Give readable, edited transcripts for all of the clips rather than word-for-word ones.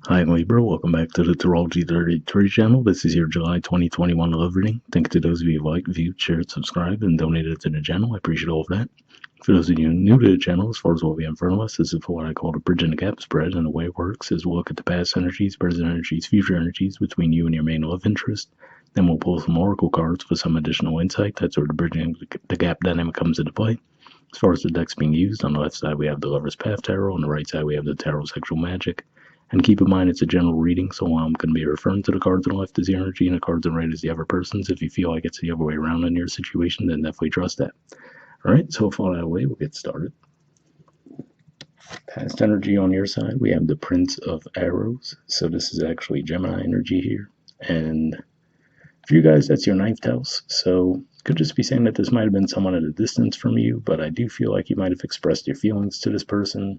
Hi, Libra. Welcome back to the Astrology 33 channel. This is your July 2021 love reading. Thank you to those of you who liked, viewed, shared, subscribed, and donated to the channel. I appreciate all of that. For those of you new to the channel, as far as what we have in front of us, this is what I call the bridge and the gap spread. And the way it works is we'll look at the past energies, present energies, future energies between you and your main love interest. Then we'll pull some oracle cards for some additional insight. That's where the bridging the gap dynamic comes into play. As far as the decks being used, on the left side we have the Lover's Path Tarot, on the right side we have the Tarot Sexual Magic. And keep in mind it's a general reading, so I'm going to be referring to the cards on the left as the energy and the cards on the right as the other person's. If you feel like it's the other way around in your situation, then definitely trust that. Alright, so with all that away, we'll get started. Past energy on your side, we have the Prince of Arrows. So this is actually Gemini energy here. And for you guys, that's your 9th house. So could just be saying that this might have been someone at a distance from you, but I do feel like you might have expressed your feelings to this person.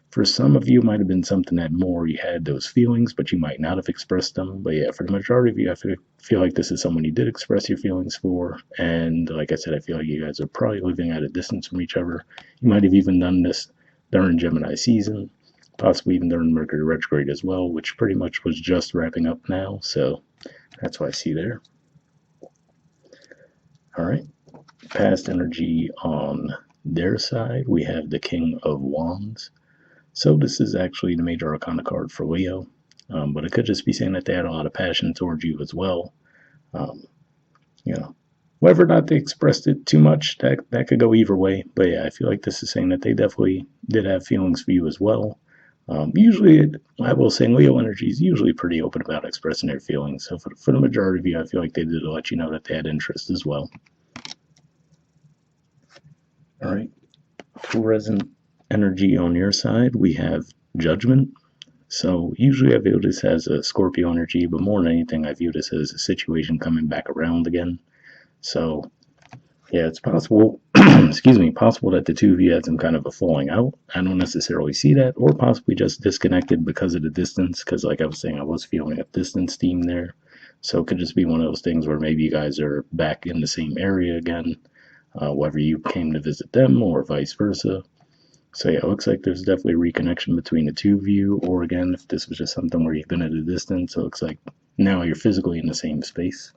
For some of you, it might have been something that more you had those feelings, but you might not have expressed them. But yeah, for the majority of you, I feel like this is someone you did express your feelings for. And like I said, I feel like you guys are probably living at a distance from each other. You might have even done this during Gemini season, possibly even during Mercury retrograde as well, which pretty much was just wrapping up now. So that's what I see there. All right. Past energy on their side, we have the King of Wands. So this is actually the major arcana card for Leo, but it could just be saying that they had a lot of passion towards you as well. You know, whether or not they expressed it too much, that could go either way. But yeah, I feel like this is saying that they definitely did have feelings for you as well. Usually, I will say Leo energy is usually pretty open about expressing their feelings. So for the majority of you, I feel like they did let you know that they had interest as well. All right, present energy on your side, we have Judgment. So usually I view this as a Scorpio energy, but more than anything, I view this as a situation coming back around again. So yeah, it's possible, possible that the two of you had some kind of a falling out. I don't necessarily see that, or possibly just disconnected because of the distance. Because like I was saying, I was feeling a distance theme there. So it could just be one of those things where maybe you guys are back in the same area again, whether you came to visit them or vice versa. So yeah, it looks like there's definitely a reconnection between the two of you, or again, if this was just something where you've been at a distance, so it looks like now you're physically in the same space.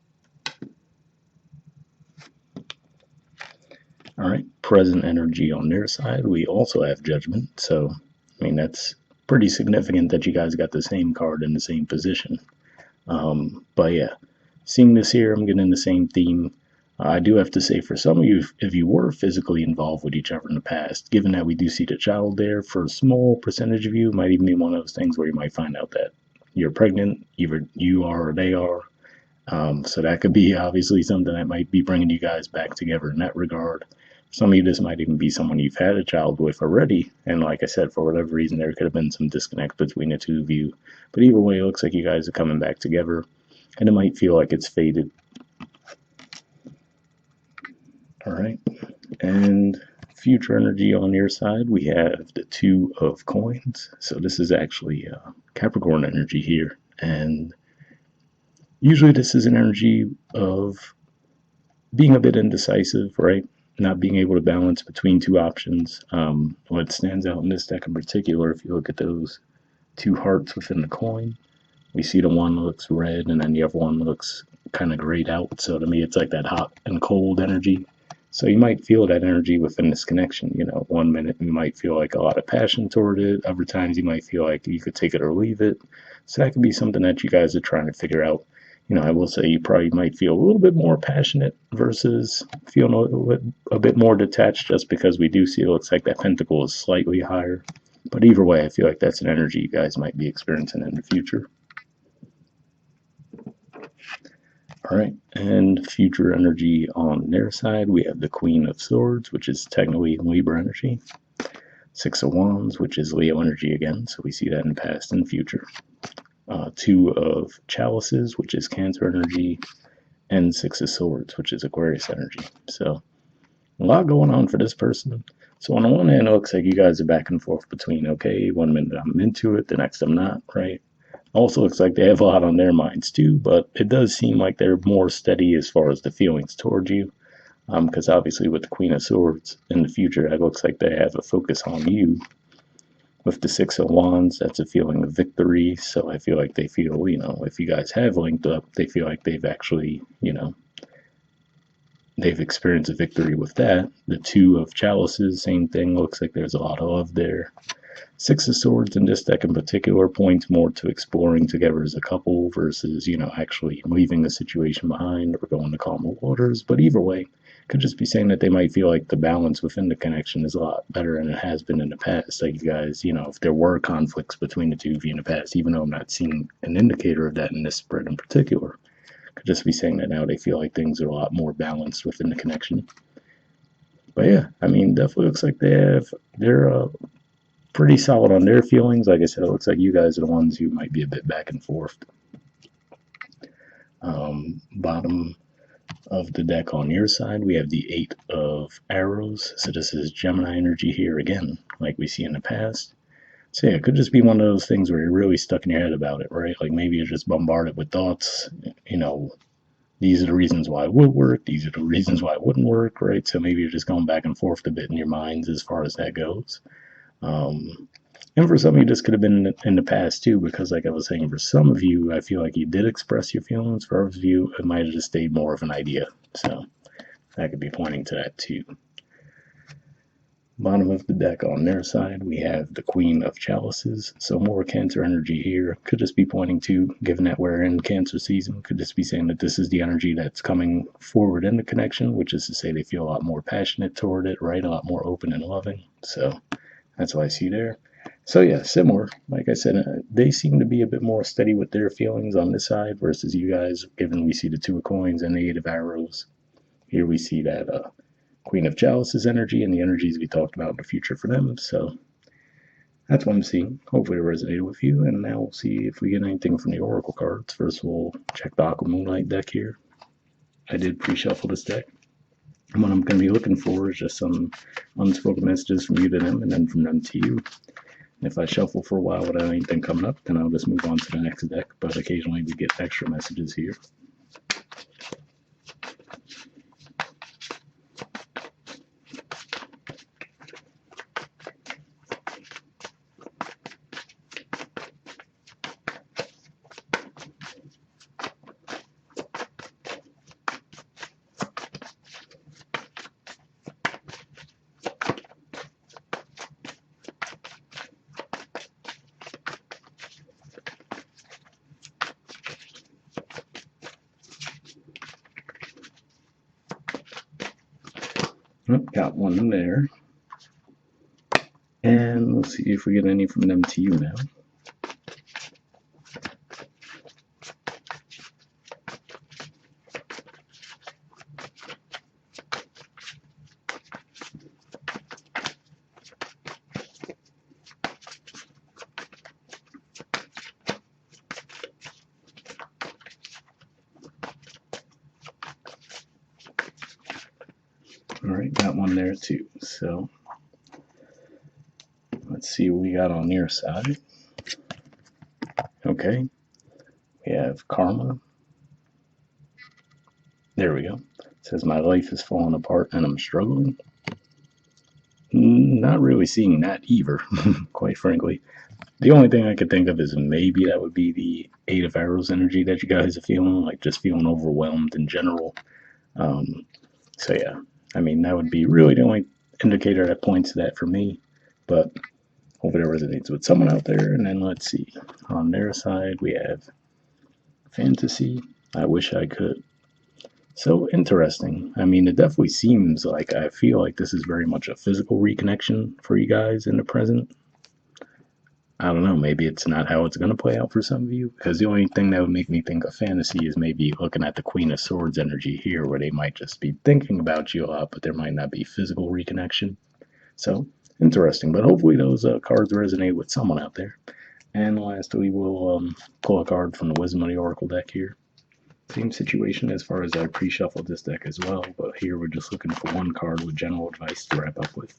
All right, present energy on their side, we also have Judgment. So, I mean, that's pretty significant that you guys got the same card in the same position. But yeah, seeing this here, I'm getting the same theme. I do have to say, for some of you, if you were physically involved with each other in the past, given that we do see the child there, for a small percentage of you, it might even be one of those things where you might find out that you're pregnant, either you are or they are. So that could be obviously something that might be bringing you guys back together in that regard. Some of you, this might even be someone you've had a child with already. And like I said, for whatever reason, there could have been some disconnect between the two of you. But either way, it looks like you guys are coming back together. And it might feel like it's faded. All right. And future energy on your side, we have the Two of Coins. So this is actually Capricorn energy here. And usually this is an energy of being a bit indecisive, right? Not being able to balance between two options. What stands out in this deck in particular, if you look at those two hearts within the coin, we see the one looks red and then the other one looks kind of grayed out. So to me, it's like that hot and cold energy. So you might feel that energy within this connection. You know, one minute you might feel like a lot of passion toward it. Other times you might feel like you could take it or leave it. So that could be something that you guys are trying to figure out. You know, I will say you probably might feel a little bit more passionate versus feeling a bit more detached, just because we do see it looks like that pentacle is slightly higher. But either way, I feel like that's an energy you guys might be experiencing in the future. All right, and future energy on their side, we have the Queen of Swords, which is technically Libra energy. Six of Wands, which is Leo energy again, so we see that in the past and future. Two of Chalices, which is Cancer energy, and Six of Swords, which is Aquarius energy. So a lot going on for this person. So on the one hand, it looks like you guys are back and forth between, okay, one minute I'm into it, the next I'm not, right? Also looks like they have a lot on their minds too, but it does seem like they're more steady as far as the feelings towards you. Because obviously with the Queen of Swords in the future, it looks like they have a focus on you. With the Six of Wands, that's a feeling of victory. So I feel like they feel, if you guys have linked up, they feel like they've actually, they've experienced a victory with that. The Two of Chalices, same thing. Looks like there's a lot of love there. Six of Swords in this deck in particular points more to exploring together as a couple versus, actually leaving a situation behind or going to calmer waters. But either way, could just be saying that they might feel like the balance within the connection is a lot better than it has been in the past. Like you guys, if there were conflicts between the two of you in the past, even though I'm not seeing an indicator of that in this spread in particular, could just be saying that now they feel like things are a lot more balanced within the connection. But yeah, definitely looks like they're pretty solid on their feelings. Like I said, it looks like you guys are the ones who might be a bit back and forth. Bottom of the deck on your side, we have the Eight of Arrows. So this is Gemini energy here again, like we see in the past. So yeah, it could just be one of those things where you're really stuck in your head about it, right? Like maybe you're just bombarded with thoughts, these are the reasons why it would work, these are the reasons why it wouldn't work, right? So maybe you're just going back and forth a bit in your minds as far as that goes. And for some of you, this could have been in the past too, because like I was saying, for some of you, I feel like you did express your feelings. For others of you, it might have just stayed more of an idea. So that could be pointing to that too. Bottom of the deck on their side, we have the Queen of Chalices. So more Cancer energy here. Could just be pointing to, given that we're in Cancer season, could just be saying that this is the energy that's coming forward in the connection, which is to say they feel a lot more passionate toward it, right? A lot more open and loving. So that's what I see there. So yeah, similar. Like I said, they seem to be a bit more steady with their feelings on this side versus you guys, given we see the Two of Coins and the Eight of Arrows. Here we see that Queen of Chalices energy and the energies we talked about in the future for them. So that's what I'm seeing. Hopefully it resonated with you. And now we'll see if we get anything from the Oracle cards. First we'll check the Aqua Moonlight deck here. I did pre-shuffle this deck. And what I'm going to be looking for is just some unspoken messages from you to them and then from them to you. If I shuffle for a while without anything coming up, then I'll just move on to the next deck. But occasionally we get extra messages here. Got one there. And we'll see if we get any from them to you now. All right, got one there too. So let's see what we got on your side. Okay, we have Karma. There we go. It says my life is falling apart and I'm struggling. Not really seeing that either, quite frankly. The only thing I could think of is maybe that would be the Eight of Arrows energy that you guys are feeling, like just feeling overwhelmed in general. So yeah, that would be really the only indicator that points to that for me. But hopefully it resonates with someone out there. And then let's see. On their side, we have Fantasy. I wish I could. So interesting. It definitely seems like I feel like this is very much a physical reconnection for you guys in the present. I don't know, maybe it's not how it's going to play out for some of you, because the only thing that would make me think of fantasy is maybe looking at the Queen of Swords energy here, where they might just be thinking about you a lot, but there might not be physical reconnection. So, interesting, but hopefully those cards resonate with someone out there. And lastly, we'll pull a card from the Wisdom of the Oracle deck here. Same situation as far as I pre-shuffled this deck as well, but here we're just looking for one card with general advice to wrap up with.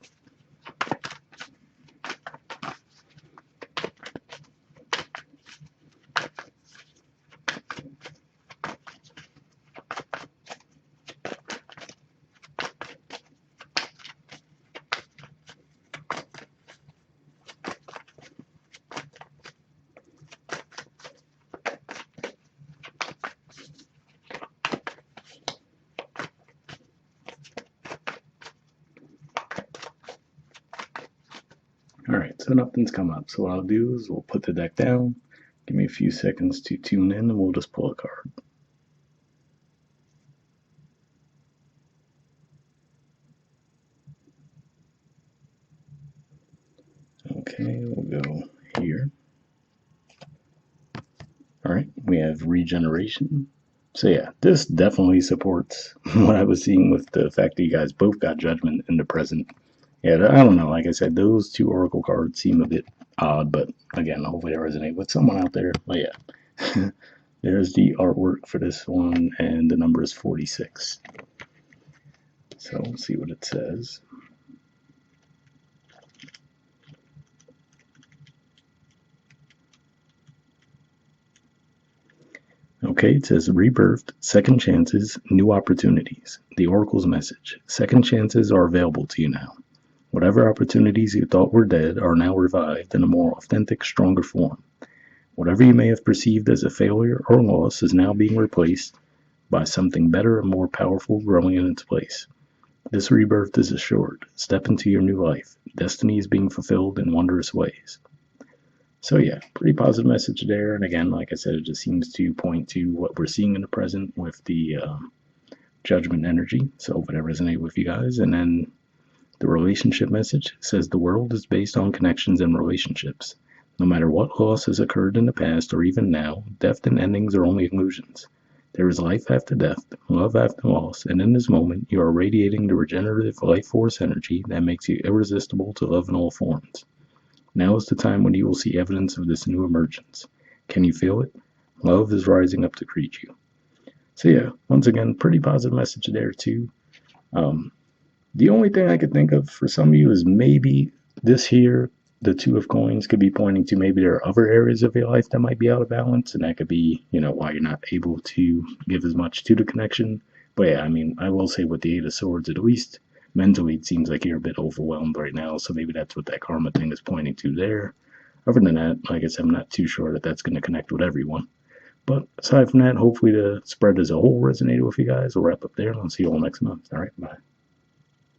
So nothing's come up. So what I'll do is we'll put the deck down. Give me a few seconds to tune in and we'll just pull a card. Okay, we'll go here. All right, we have regeneration. So yeah, this definitely supports what I was seeing with the fact that you guys both got judgment in the present. Yeah, I don't know. Like I said, those two oracle cards seem a bit odd, but again, hopefully they resonate with someone out there. But yeah, there's the artwork for this one, and the number is 46. So we'll see what it says. Okay, it says rebirthed, second chances, new opportunities. The Oracle's message. Second chances are available to you now. Whatever opportunities you thought were dead are now revived in a more authentic, stronger form. Whatever you may have perceived as a failure or loss is now being replaced by something better and more powerful growing in its place. This rebirth is assured. Step into your new life. Destiny is being fulfilled in wondrous ways. So yeah, pretty positive message there. And again, like I said, it just seems to point to what we're seeing in the present with the judgment energy. So hope that resonate with you guys. And then the relationship message says the world is based on connections and relationships. No matter what loss has occurred in the past or even now, death and endings are only illusions. There is life after death, love after loss, and in this moment you are radiating the regenerative life force energy that makes you irresistible to love in all forms. Now is the time when you will see evidence of this new emergence. Can you feel it? Love is rising up to greet you. So yeah, once again, pretty positive message there too. Um, the only thing I could think of for some of you is maybe this here, the two of coins could be pointing to maybe there are other areas of your life that might be out of balance, and that could be, why you're not able to give as much to the connection. But yeah, I mean, I will say with the Eight of Swords, at least mentally, it seems like you're a bit overwhelmed right now, so maybe that's what that karma thing is pointing to there. Other than that, like I said, I'm not too sure that that's going to connect with everyone. But aside from that, hopefully the spread as a whole resonated with you guys. We'll wrap up there, and I'll see you all next month. All right, bye.